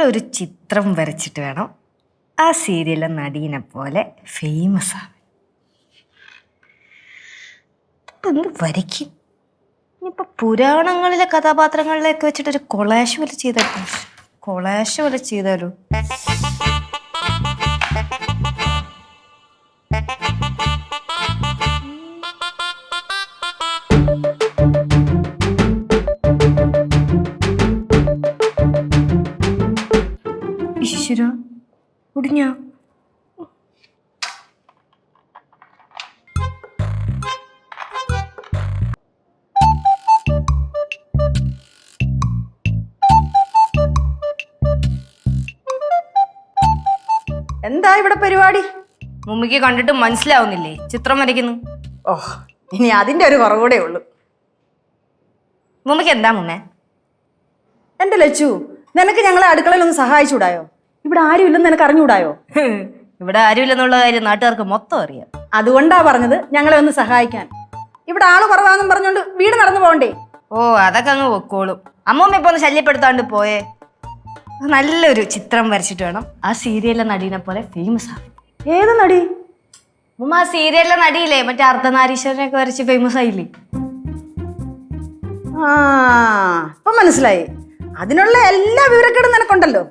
നല്ലൊരു ചിത്രം വരച്ചിട്ട് വേണം ആ സീരിയലിലെ നടീനെ പോലെ ഫേമസ് ആവാൻ. എന്ത് വരയ്ക്കും? ഇനിയിപ്പോൾ പുരാണങ്ങളിലെ കഥാപാത്രങ്ങളിലേക്ക് വെച്ചിട്ടൊരു കൊളാഷ് പോലെ ചെയ്താലോ? ഈശ്വര, ഒടിഞ്ഞ എന്താ ഇവിടെ പരിപാടി? മുമ്മിക്ക് കണ്ടിട്ട് മനസ്സിലാവുന്നില്ലേ ചിത്രം വരയ്ക്കുന്നു? ഓ, ഇനി അതിന്റെ ഒരു കുറവുകൂടെ ഉള്ളൂ. മുമ്മിക്ക് എന്താ മുമ്മേ? എന്റെ ലച്ചു, നിനക്ക് ഞങ്ങളെ അടുക്കളയിൽ ഒന്ന് സഹായിച്ചൂടായോ? ഇവിടെ ആരും ഇല്ലെന്ന് നിനക്ക് അറിഞ്ഞൂടായോ? ഇവിടെ ആരുമില്ലെന്നുള്ള കാര്യം നാട്ടുകാർക്ക് മൊത്തം അറിയാം. അതുകൊണ്ടാ പറഞ്ഞത് ഞങ്ങളെ ഒന്ന് സഹായിക്കാൻ. ഇവിടെ ആള് കുറവാന്നും പറഞ്ഞോണ്ട് വീട് നടന്നു പോകണ്ടേ? ഓ, അതൊക്കെ അങ്ങ് പൊക്കോളും. അമ്മൂമ്മ ഇപ്പൊ ഒന്ന് ശല്യപ്പെടുത്താണ്ട് പോയേ. നല്ലൊരു ചിത്രം വരച്ചിട്ട് വേണം ആ സീരിയലിലെ നടീനെ പോലെ ഫേമസ് ആവാൻ. ഏത് നടി? മുമ്മ ആ സീരിയലിലെ നടിയില്ലേ, മറ്റേ അർദ്ധനാരീശ്വരനൊക്കെ വരച്ച് ഫേമസ് ആയില്ലേ? ആ, ഇപ്പൊ മനസ്സിലായി. അതിനുള്ള എല്ലാ വിവരക്കേടും നിനക്കുണ്ടല്ലോ.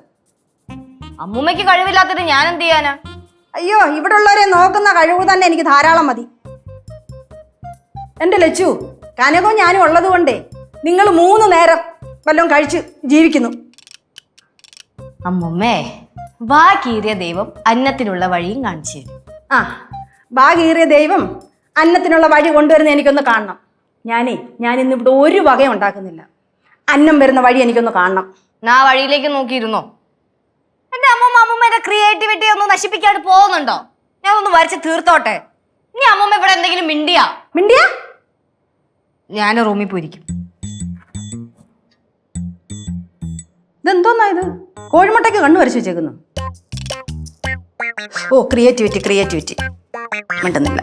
അമ്മൂമ്മയ്ക്ക് കഴിവില്ലാത്തിട്ട് ഞാൻ എന്ത് ചെയ്യാനാ? അയ്യോ, ഇവിടെ ഉള്ളവരെ നോക്കുന്ന കഴിവ് തന്നെ എനിക്ക് ധാരാളം മതി. എന്റെ ലച്ചു, കനകവും ഞാനും ഉള്ളത് കൊണ്ടേ നിങ്ങൾ 3 നേരം വല്ലതും കഴിച്ച് ജീവിക്കുന്നു. അമ്മൂമ്മേ, വാ കീറിയ ദൈവം അന്നത്തിനുള്ള വഴിയും കാണിച്ചു തരും. ആ, ഭാഗീറിയ ദൈവം അന്നത്തിനുള്ള വഴി കൊണ്ടുവരുന്ന എനിക്കൊന്ന് കാണണം. ഞാൻ ഇന്നിവിടെ ഒരു വകയും ഉണ്ടാക്കുന്നില്ല. അന്നം വരുന്ന വഴി എനിക്കൊന്ന് കാണണം. ആ വഴിയിലേക്ക് നോക്കിയിരുന്നോ? എന്റെ അമ്മൂമ്മ ക്രിയേറ്റിവിറ്റി ഒന്ന് നശിപ്പിക്കാണ്ട് പോകുന്നുണ്ടോ? ഞാൻ ഒന്ന് വരച്ച് തീർത്തോട്ടെ. ഇനി അമ്മൂമ്മ ഇവിടെ എന്തെങ്കിലും മിണ്ടിയാ ഞാൻ റൂമിൽ പോയിരിക്കും. ഇതെന്തോന്നാ ഇത്? കോഴിമുട്ടയ്ക്ക് കണ്ണു വരച്ച് വെച്ചേക്കുന്നു. ഓ, ക്രിയേറ്റിവിറ്റി മിണ്ടുന്നില്ല.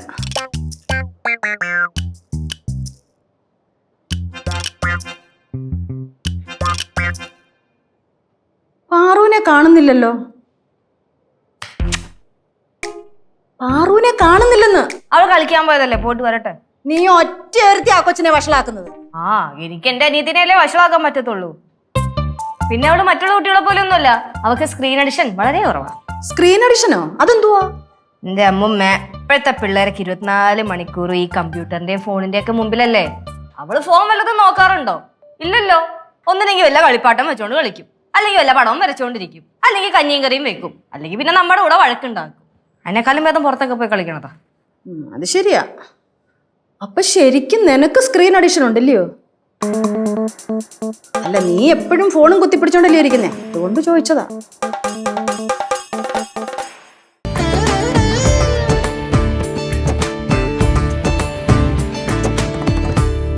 പാറുവിനെ കാണുന്നില്ലല്ലോ. പാറുവിനെ കാണുന്നില്ലെന്ന്. അവൾ കളിക്കാൻ പോയതല്ലേ, പോയിട്ട് വരട്ടെ. നീ ഒറ്റ ഒരുത്തി ആ കൊച്ചിനെ വഷളാക്കുന്നത്. ആ, എനിക്ക് എന്റെ അനിയത്തിനെയല്ലേ വഷളാക്കാൻ പറ്റത്തുള്ളൂ. പിന്നെ അവള് മറ്റുള്ള കുട്ടികളെ പോലെ ഒന്നുമല്ല. അവൾക്ക് സ്ക്രീൻ അഡിഷൻ വളരെ കുറവാ. സ്ക്രീൻ അഡിഷനോ? അതെന്തുവാ? എന്റെ അമ്മൂമ്മ, ഇപ്പോഴത്തെ പിള്ളേർക്ക് 24 മണിക്കൂർ ഈ കമ്പ്യൂട്ടറിന്റെയും ഫോണിന്റെ ഒക്കെ മുമ്പിലല്ലേ. അവള് ഫോൺ വല്ലതും നോക്കാറുണ്ടോ? ഇല്ലല്ലോ. ഒന്നിനെങ്കിൽ വല്ല കളിപ്പാട്ടം വെച്ചോണ്ട് കളിക്കും, അല്ലെങ്കിൽ വല്ല പടവും വരച്ചോണ്ടിരിക്കും, അല്ലെങ്കിൽ കഞ്ഞിയും കറിയും വെക്കും, അല്ലെങ്കിൽ പിന്നെ നമ്മുടെ കൂടെ വഴക്കുണ്ടാക്കും. അതിനേക്കാളും ഭേദം പുറത്തൊക്കെ പോയി കളിക്കണതാ. അത് ശരിയാ. അപ്പൊ ശരിക്കും നിനക്ക് സ്ക്രീൻ അഡിഷൻ ഉണ്ടല്ലയോ? അല്ല, നീ എപ്പോഴും ഫോണും കുത്തിപ്പിടിച്ചോണ്ടല്ലേ ഇരിക്കുന്നേ, അതുകൊണ്ട് ചോദിച്ചതാ.